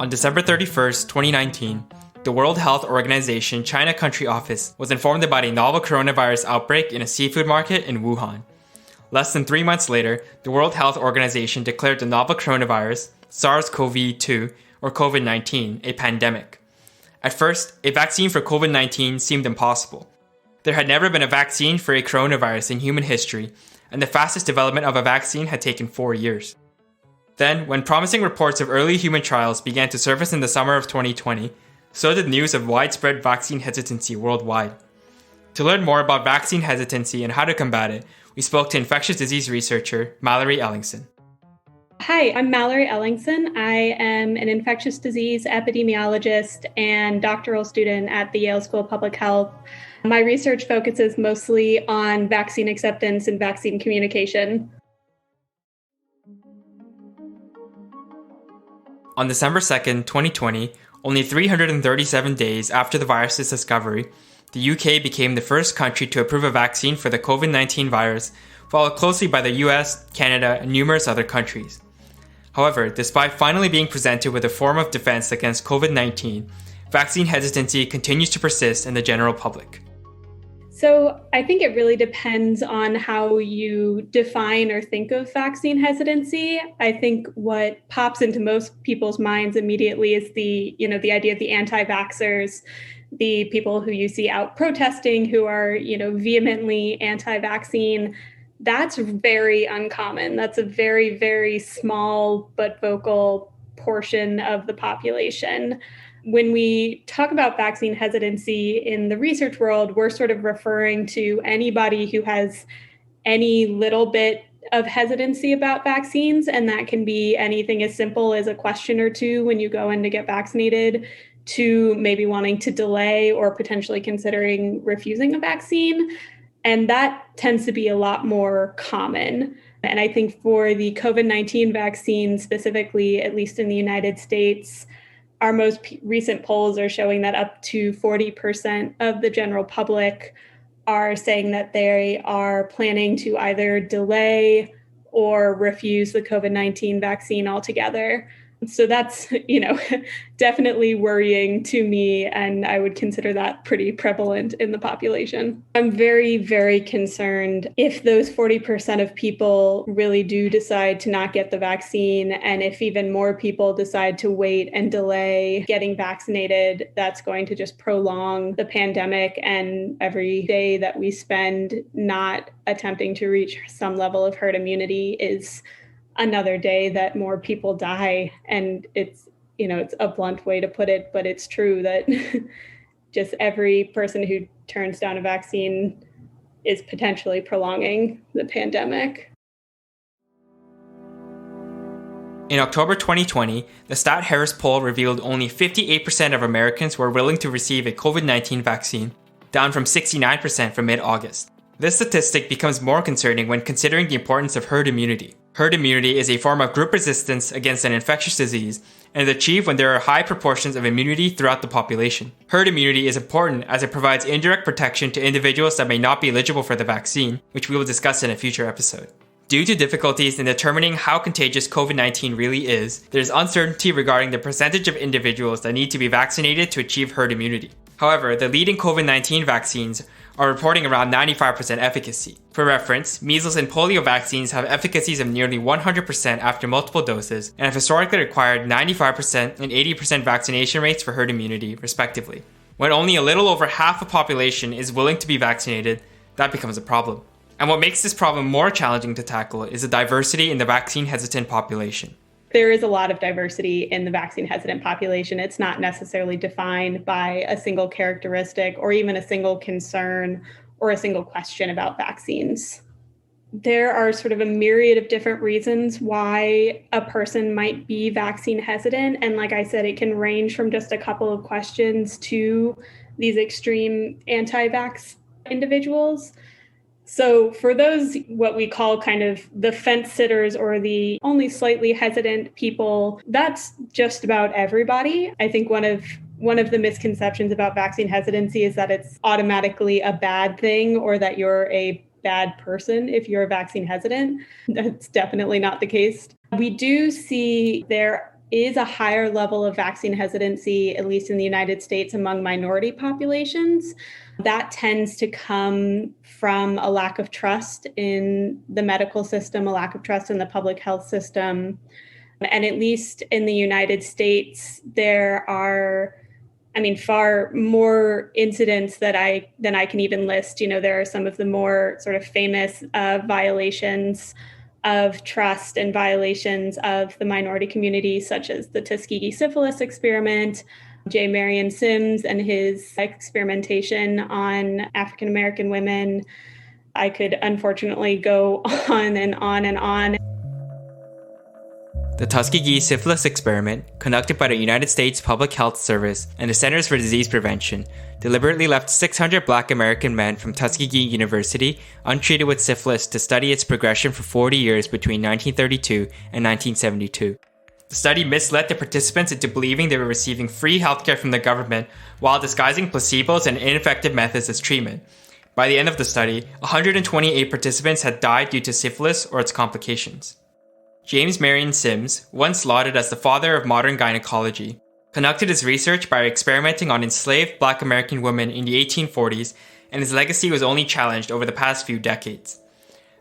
On December 31st, 2019, the World Health Organization China Country Office was informed about a novel coronavirus outbreak in a seafood market in Wuhan. Less than 3 months later, the World Health Organization declared the novel coronavirus, SARS-CoV-2, or COVID-19, a pandemic. At first, a vaccine for COVID-19 seemed impossible. There had never been a vaccine for a coronavirus in human history, and the fastest development of a vaccine had taken 4 years. Then, when promising reports of early human trials began to surface in the summer of 2020, so did news of widespread vaccine hesitancy worldwide. To learn more about vaccine hesitancy and how to combat it, we spoke to infectious disease researcher Mallory Ellingson. Hi, I'm Mallory Ellingson. I am an infectious disease epidemiologist and doctoral student at the Yale School of Public Health. My research focuses mostly on vaccine acceptance and vaccine communication. On December 2nd, 2020, only 337 days after the virus's discovery, the UK became the first country to approve a vaccine for the COVID-19 virus, followed closely by the US, Canada, and numerous other countries. However, despite finally being presented with a form of defense against COVID-19, vaccine hesitancy continues to persist in the general public. So I think it really depends on how you define or think of vaccine hesitancy. I think what pops into most people's minds immediately is the idea of the anti-vaxxers, the people who you see out protesting who are, vehemently anti-vaccine. That's very uncommon. That's a very, very small but vocal portion of the population. When we talk about vaccine hesitancy in the research world, we're sort of referring to anybody who has any little bit of hesitancy about vaccines, and that can be anything as simple as a question or two when you go in to get vaccinated, to maybe wanting to delay or potentially considering refusing a vaccine. And that tends to be a lot more common. And I think for the COVID-19 vaccine specifically, at least in the United States, our most recent polls are showing that up to 40% of the general public are saying that they are planning to either delay or refuse the COVID-19 vaccine altogether. So that's, definitely worrying to me, and I would consider that pretty prevalent in the population. I'm very, very concerned if those 40% of people really do decide to not get the vaccine, and if even more people decide to wait and delay getting vaccinated, that's going to just prolong the pandemic, and every day that we spend not attempting to reach some level of herd immunity is another day that more people die. And it's a blunt way to put it, but it's true that just every person who turns down a vaccine is potentially prolonging the pandemic. In October 2020, the Stat Harris poll revealed only 58% of Americans were willing to receive a COVID-19 vaccine, down from 69% from mid-August. This statistic becomes more concerning when considering the importance of herd immunity. Herd immunity is a form of group resistance against an infectious disease and is achieved when there are high proportions of immunity throughout the population. Herd immunity is important as it provides indirect protection to individuals that may not be eligible for the vaccine, which we will discuss in a future episode. Due to difficulties in determining how contagious COVID-19 really is, there is uncertainty regarding the percentage of individuals that need to be vaccinated to achieve herd immunity. However, the leading COVID-19 vaccines are reporting around 95% efficacy. For reference, measles and polio vaccines have efficacies of nearly 100% after multiple doses and have historically required 95% and 80% vaccination rates for herd immunity, respectively. When only a little over half the population is willing to be vaccinated, that becomes a problem. And what makes this problem more challenging to tackle is the diversity in the vaccine-hesitant population. There is a lot of diversity in the vaccine hesitant population. It's not necessarily defined by a single characteristic or even a single concern or a single question about vaccines. There are sort of a myriad of different reasons why a person might be vaccine hesitant. And like I said, it can range from just a couple of questions to these extreme anti-vax individuals. So for those, what we call kind of the fence sitters or the only slightly hesitant people, that's just about everybody. I think one of the misconceptions about vaccine hesitancy is that it's automatically a bad thing or that you're a bad person if you're vaccine hesitant. That's definitely not the case. We do see there is a higher level of vaccine hesitancy, at least in the United States, among minority populations. That tends to come from a lack of trust in the medical system, a lack of trust in the public health system. And at least in the United States, there are, far more incidents than I can even list. There are some of the more sort of famous violations of trust and violations of the minority community, such as the Tuskegee syphilis experiment, J. Marion Sims and his experimentation on African American women. I could unfortunately go on and on and on. The Tuskegee syphilis experiment, conducted by the United States Public Health Service and the Centers for Disease Prevention, deliberately left 600 Black American men from Tuskegee University untreated with syphilis to study its progression for 40 years between 1932 and 1972. The study misled the participants into believing they were receiving free healthcare from the government while disguising placebos and ineffective methods as treatment. By the end of the study, 128 participants had died due to syphilis or its complications. James Marion Sims, once lauded as the father of modern gynecology, conducted his research by experimenting on enslaved Black American women in the 1840s, and his legacy was only challenged over the past few decades.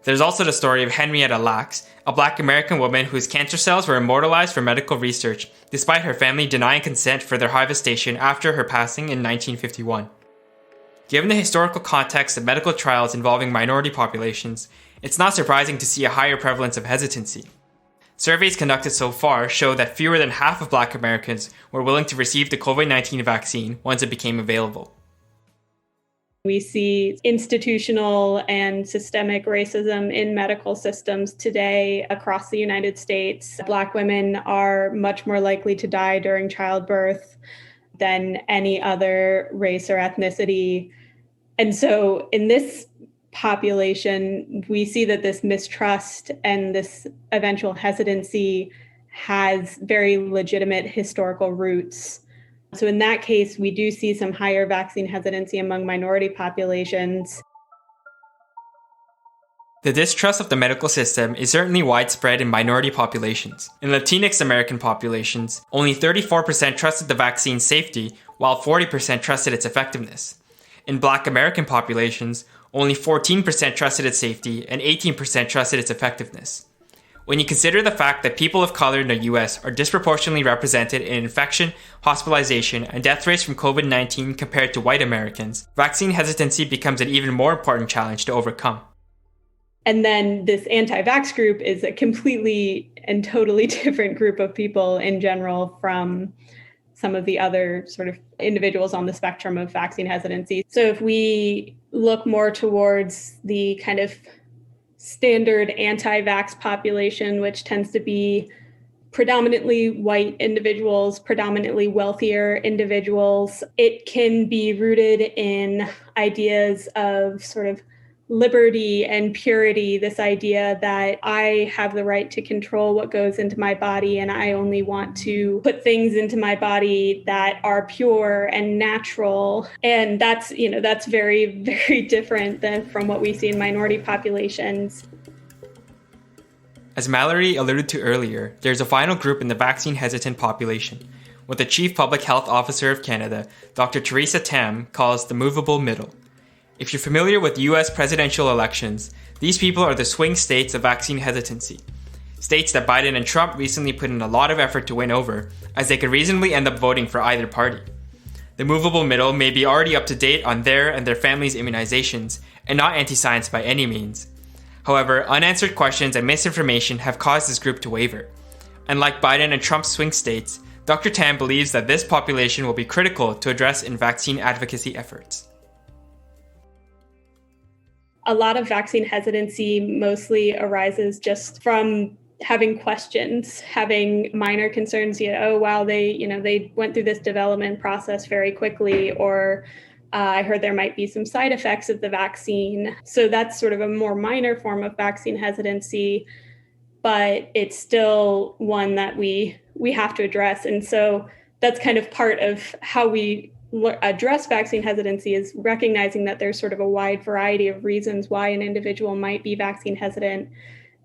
There's also the story of Henrietta Lacks, a Black American woman whose cancer cells were immortalized for medical research, despite her family denying consent for their harvestation after her passing in 1951. Given the historical context of medical trials involving minority populations, it's not surprising to see a higher prevalence of hesitancy. Surveys conducted so far show that fewer than half of Black Americans were willing to receive the COVID-19 vaccine once it became available. We see institutional and systemic racism in medical systems today across the United States. Black women are much more likely to die during childbirth than any other race or ethnicity. And so in this population, we see that this mistrust and this eventual hesitancy has very legitimate historical roots. So in that case, we do see some higher vaccine hesitancy among minority populations. The distrust of the medical system is certainly widespread in minority populations. In Latinx American populations, only 34% trusted the vaccine's safety, while 40% trusted its effectiveness. In Black American populations, only 14% trusted its safety and 18% trusted its effectiveness. When you consider the fact that people of color in the US are disproportionately represented in infection, hospitalization, and death rates from COVID-19 compared to white Americans, vaccine hesitancy becomes an even more important challenge to overcome. And then this anti-vax group is a completely and totally different group of people in general from some of the other sort of individuals on the spectrum of vaccine hesitancy. So if we look more towards the kind of standard anti-vax population, which tends to be predominantly white individuals, predominantly wealthier individuals, it can be rooted in ideas of sort of liberty and purity, this idea that I have the right to control what goes into my body, and I only want to put things into my body that are pure and natural. And that's very, very different than from what we see in minority populations. As Mallory alluded to earlier, there's a final group in the vaccine-hesitant population, what the Chief Public Health Officer of Canada, Dr. Theresa Tam, calls the movable middle. If you're familiar with US presidential elections, these people are the swing states of vaccine hesitancy. States that Biden and Trump recently put in a lot of effort to win over, as they could reasonably end up voting for either party. The movable middle may be already up to date on their and their families' immunizations, and not anti-science by any means. However, unanswered questions and misinformation have caused this group to waver. Unlike Biden and Trump's swing states, Dr. Tam believes that this population will be critical to address in vaccine advocacy efforts. A lot of vaccine hesitancy mostly arises just from having questions, having minor concerns. They went through this development process very quickly, or I heard there might be some side effects of the vaccine. So that's sort of a more minor form of vaccine hesitancy, but it's still one that we have to address. And so that's kind of part of how we address vaccine hesitancy, is recognizing that there's sort of a wide variety of reasons why an individual might be vaccine hesitant,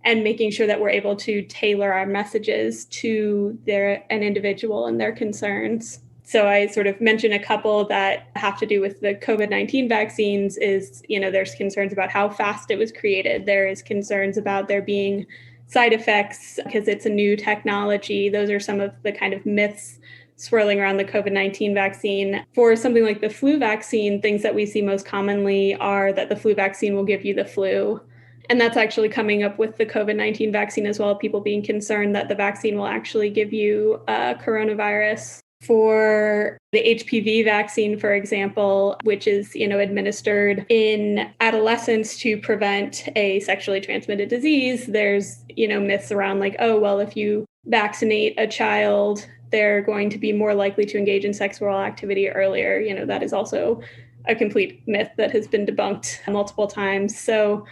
and making sure that we're able to tailor our messages to an individual and their concerns. So I sort of mentioned a couple that have to do with the COVID-19 vaccines is, there's concerns about how fast it was created. There is concerns about there being side effects because it's a new technology. Those are some of the kind of myths swirling around the COVID-19 vaccine. For something like the flu vaccine, things that we see most commonly are that the flu vaccine will give you the flu. And that's actually coming up with the COVID-19 vaccine as well, people being concerned that the vaccine will actually give you coronavirus. For the HPV vaccine, for example, which is, administered in adolescents to prevent a sexually transmitted disease, there's, myths around like, oh, well, if you vaccinate a child, they're going to be more likely to engage in sexual activity earlier. That is also a complete myth that has been debunked multiple times. So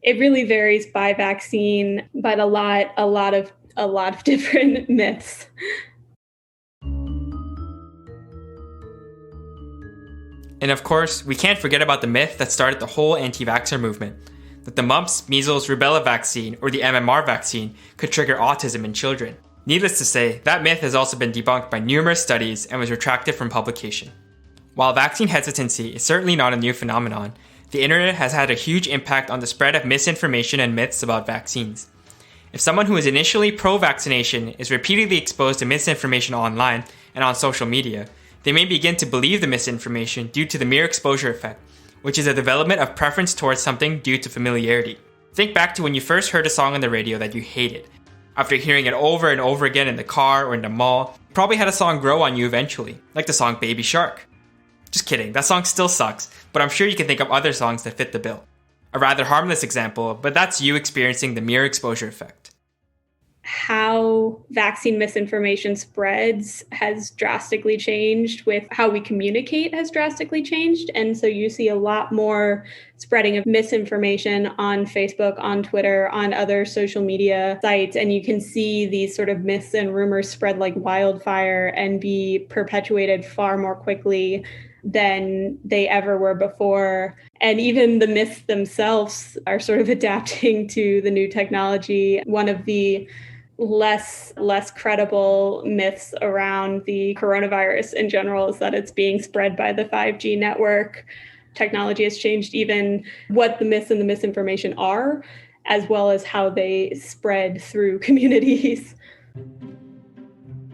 it really varies by vaccine, but a lot of different myths. And of course, we can't forget about the myth that started the whole anti-vaxxer movement, that the mumps, measles, rubella vaccine, or the MMR vaccine could trigger autism in children. Needless to say, that myth has also been debunked by numerous studies and was retracted from publication. While vaccine hesitancy is certainly not a new phenomenon, the internet has had a huge impact on the spread of misinformation and myths about vaccines. If someone who is initially pro-vaccination is repeatedly exposed to misinformation online and on social media, they may begin to believe the misinformation due to the mere exposure effect, which is a development of preference towards something due to familiarity. Think back to when you first heard a song on the radio that you hated. After hearing it over and over again in the car or in the mall, you probably had a song grow on you eventually, like the song Baby Shark. Just kidding, that song still sucks, but I'm sure you can think of other songs that fit the bill. A rather harmless example, but that's you experiencing the mere exposure effect. How vaccine misinformation spreads has drastically changed with how we communicate has drastically changed. And so you see a lot more spreading of misinformation on Facebook, on Twitter, on other social media sites. And you can see these sort of myths and rumors spread like wildfire and be perpetuated far more quickly than they ever were before. And even the myths themselves are sort of adapting to the new technology. One of the less credible myths around the coronavirus in general is that it's being spread by the 5G network. Technology has changed even what the myths and the misinformation are, as well as how they spread through communities.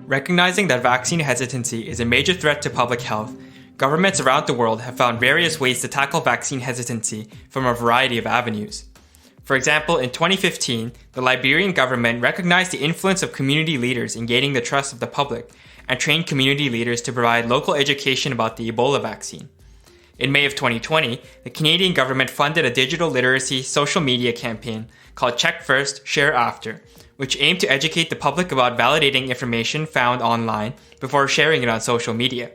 Recognizing that vaccine hesitancy is a major threat to public health, governments around the world have found various ways to tackle vaccine hesitancy from a variety of avenues. For example, in 2015, the Liberian government recognized the influence of community leaders in gaining the trust of the public and trained community leaders to provide local education about the Ebola vaccine. In May of 2020, the Canadian government funded a digital literacy social media campaign called Check First, Share After, which aimed to educate the public about validating information found online before sharing it on social media.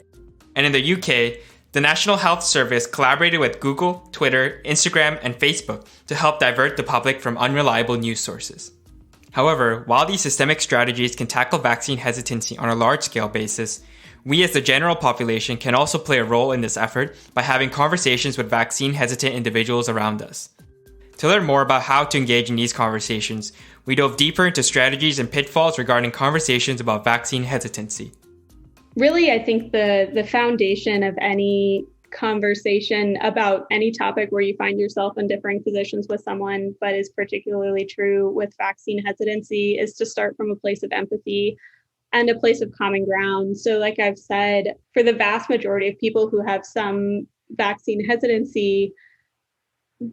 And in the UK, the National Health Service collaborated with Google, Twitter, Instagram, and Facebook to help divert the public from unreliable news sources. However, while these systemic strategies can tackle vaccine hesitancy on a large-scale basis, we as the general population can also play a role in this effort by having conversations with vaccine-hesitant individuals around us. To learn more about how to engage in these conversations, we dove deeper into strategies and pitfalls regarding conversations about vaccine hesitancy. Really, I think the foundation of any conversation about any topic where you find yourself in differing positions with someone, but is particularly true with vaccine hesitancy, is to start from a place of empathy and a place of common ground. So like I've said, for the vast majority of people who have some vaccine hesitancy,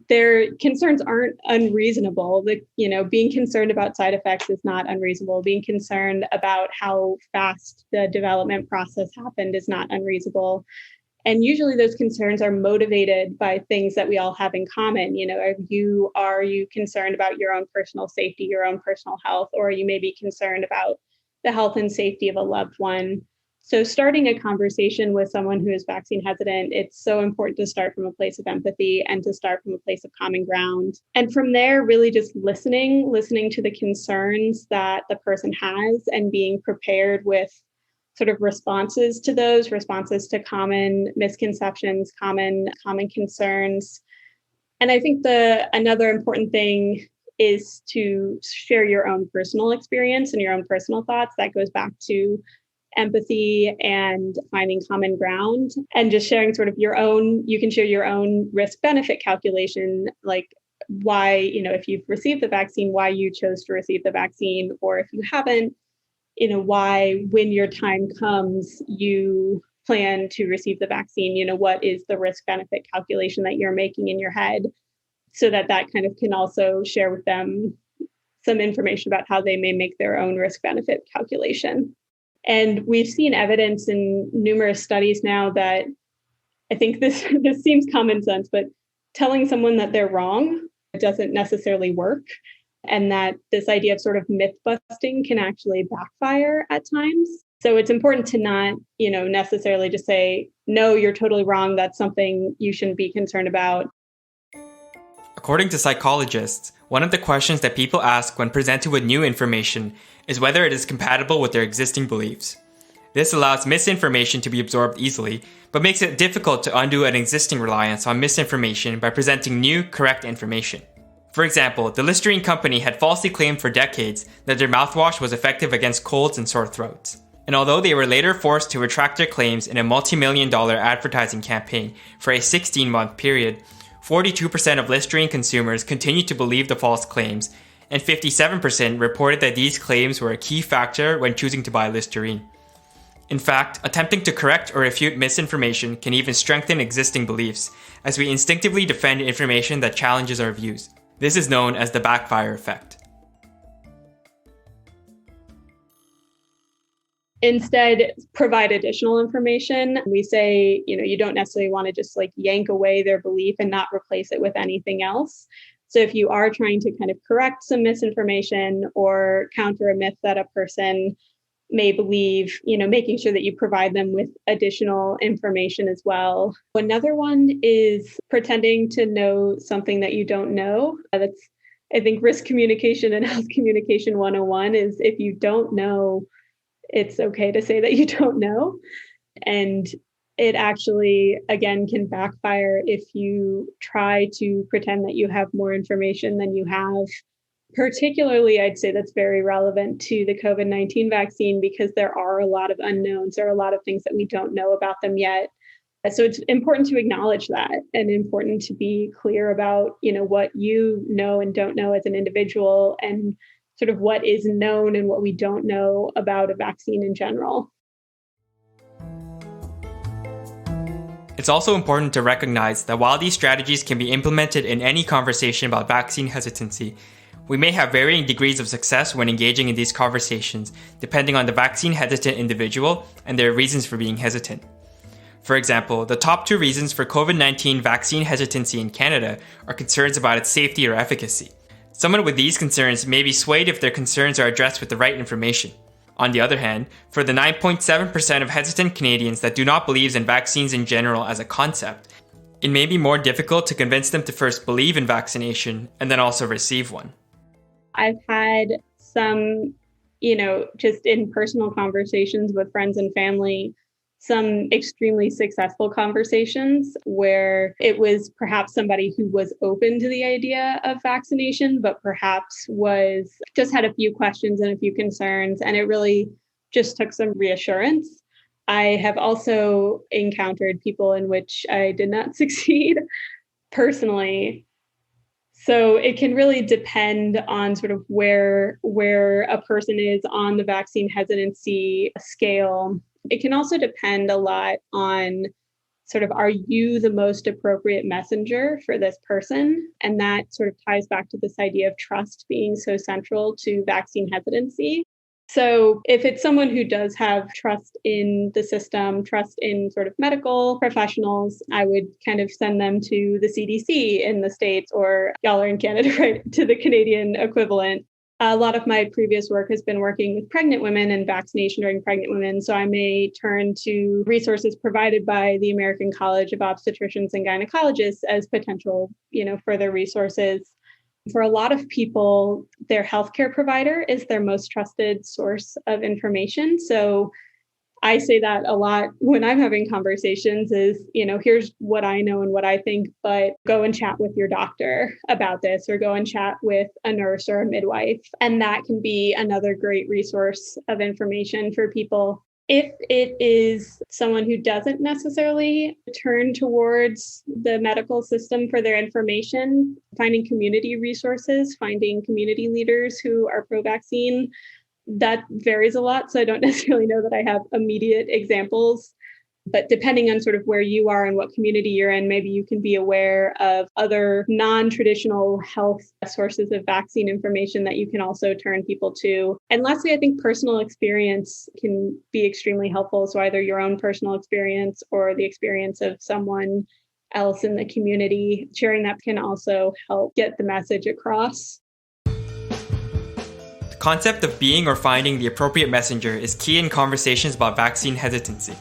their concerns aren't unreasonable. Being concerned about side effects is not unreasonable. Being concerned about how fast the development process happened is not unreasonable. And usually those concerns are motivated by things that we all have in common. Are you concerned about your own personal safety, your own personal health, or you may be concerned about the health and safety of a loved one? So starting a conversation with someone who is vaccine hesitant, it's so important to start from a place of empathy and to start from a place of common ground. And from there, really just listening to the concerns that the person has and being prepared with sort of responses to those, responses to common misconceptions, common concerns. And I think another important thing is to share your own personal experience and your own personal thoughts. That goes back to empathy and finding common ground and just sharing sort of your own, you can share your own risk benefit calculation, like why, if you've received the vaccine, why you chose to receive the vaccine, or if you haven't, why when your time comes, you plan to receive the vaccine, what is the risk benefit calculation that you're making in your head, so that kind of can also share with them some information about how they may make their own risk benefit calculation. And we've seen evidence in numerous studies now that I think this seems common sense, but telling someone that they're wrong doesn't necessarily work. And that this idea of sort of myth busting can actually backfire at times. So it's important to not, necessarily just say, no, you're totally wrong. That's something you shouldn't be concerned about. According to psychologists, one of the questions that people ask when presented with new information is whether it is compatible with their existing beliefs. This allows misinformation to be absorbed easily, but makes it difficult to undo an existing reliance on misinformation by presenting new, correct information. For example, the Listerine company had falsely claimed for decades that their mouthwash was effective against colds and sore throats. And although they were later forced to retract their claims in a multi-million-dollar advertising campaign for a 16-month period, 42% of Listerine consumers continued to believe the false claims, and 57% reported that these claims were a key factor when choosing to buy Listerine. In fact, attempting to correct or refute misinformation can even strengthen existing beliefs, as we instinctively defend information that challenges our views. This is known as the backfire effect. Instead, provide additional information. We say, you don't necessarily want to just yank away their belief and not replace it with anything else. So if you are trying to kind of correct some misinformation or counter a myth that a person may believe, making sure that you provide them with additional information as well. Another one is pretending to know something that you don't know. That's, I think, risk communication and health communication 101 is if you don't know, it's okay to say that you don't know. And it actually, again, can backfire if you try to pretend that you have more information than you have. Particularly, I'd say that's very relevant to the COVID-19 vaccine because there are a lot of unknowns. There are a lot of things that we don't know about them yet. So it's important to acknowledge that and important to be clear about, what you know and don't know as an individual and sort of what is known and what we don't know about a vaccine in general. It's also important to recognize that while these strategies can be implemented in any conversation about vaccine hesitancy, we may have varying degrees of success when engaging in these conversations, depending on the vaccine hesitant individual and their reasons for being hesitant. For example, the top 2 reasons for COVID-19 vaccine hesitancy in Canada are concerns about its safety or efficacy. Someone with these concerns may be swayed if their concerns are addressed with the right information. On the other hand, for the 9.7% of hesitant Canadians that do not believe in vaccines in general as a concept, it may be more difficult to convince them to first believe in vaccination and then also receive one. I've had some, just in personal conversations with friends and family, some extremely successful conversations where it was perhaps somebody who was open to the idea of vaccination, but perhaps was just had a few questions and a few concerns, and it really just took some reassurance. I have also encountered people in which I did not succeed personally. So it can really depend on sort of where a person is on the vaccine hesitancy scale. It can also depend a lot on sort of, are you the most appropriate messenger for this person? And that sort of ties back to this idea of trust being so central to vaccine hesitancy. So if it's someone who does have trust in the system, trust in sort of medical professionals, I would kind of send them to the CDC in the States, or y'all are in Canada, right, to the Canadian equivalent. A lot of my previous work has been working with pregnant women and vaccination during pregnant women. So I may turn to resources provided by the American College of Obstetricians and Gynecologists as potential, further resources. For a lot of people, their healthcare provider is their most trusted source of information. So I say that a lot when I'm having conversations is, here's what I know and what I think, but go and chat with your doctor about this, or go and chat with a nurse or a midwife. And that can be another great resource of information for people. If it is someone who doesn't necessarily turn towards the medical system for their information, finding community resources, finding community leaders who are pro-vaccine, that varies a lot. So I don't necessarily know that I have immediate examples, but depending on sort of where you are and what community you're in, maybe you can be aware of other non-traditional health sources of vaccine information that you can also turn people to. And lastly, I think personal experience can be extremely helpful. So either your own personal experience or the experience of someone else in the community, sharing that can also help get the message across. The concept of being or finding the appropriate messenger is key in conversations about vaccine hesitancy.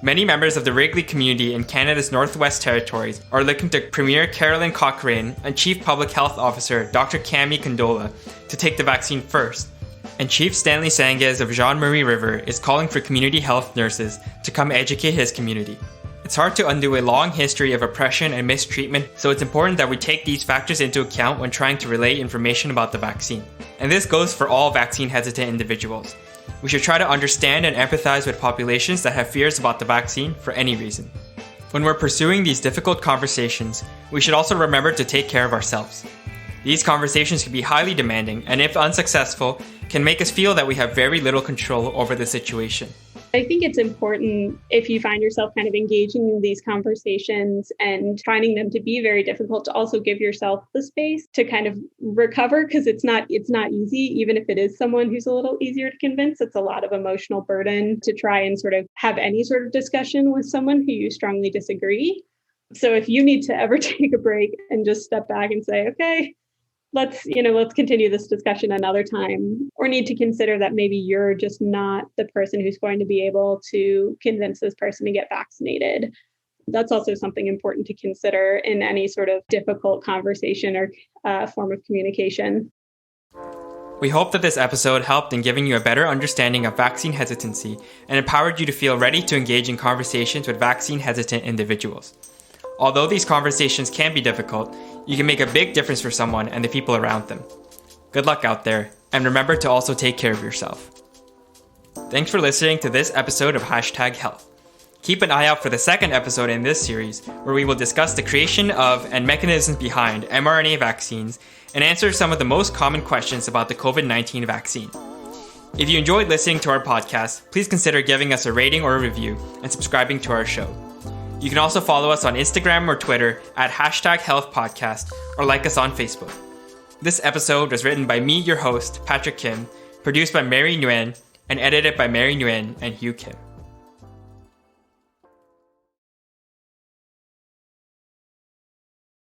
Many members of the Wrigley community in Canada's Northwest Territories are looking to Premier Carolyn Cochrane and Chief Public Health Officer Dr. Cami Condola to take the vaccine first. And Chief Stanley Sanguez of Jean Marie River is calling for community health nurses to come educate his community. It's hard to undo a long history of oppression and mistreatment, so it's important that we take these factors into account when trying to relay information about the vaccine. And this goes for all vaccine-hesitant individuals. We should try to understand and empathize with populations that have fears about the vaccine for any reason. When we're pursuing these difficult conversations, we should also remember to take care of ourselves. These conversations can be highly demanding, and if unsuccessful, can make us feel that we have very little control over the situation. I think it's important, if you find yourself kind of engaging in these conversations and finding them to be very difficult, to also give yourself the space to kind of recover, because it's not easy. Even if it is someone who's a little easier to convince, it's a lot of emotional burden to try and sort of have any sort of discussion with someone who you strongly disagree. So if you need to ever take a break and just step back and say, okay, let's continue this discussion another time, or need to consider that maybe you're just not the person who's going to be able to convince this person to get vaccinated. That's also something important to consider in any sort of difficult conversation or form of communication. We hope that this episode helped in giving you a better understanding of vaccine hesitancy and empowered you to feel ready to engage in conversations with vaccine-hesitant individuals. Although these conversations can be difficult, you can make a big difference for someone and the people around them. Good luck out there, and remember to also take care of yourself. Thanks for listening to this episode of #Health. Keep an eye out for the second episode in this series, where we will discuss the creation of and mechanisms behind mRNA vaccines and answer some of the most common questions about the COVID-19 vaccine. If you enjoyed listening to our podcast, please consider giving us a rating or a review and subscribing to our show. You can also follow us on Instagram or Twitter at #HealthPodcast or like us on Facebook. This episode was written by me, your host, Patrick Kim, produced by Mary Nguyen, and edited by Mary Nguyen and Hugh Kim.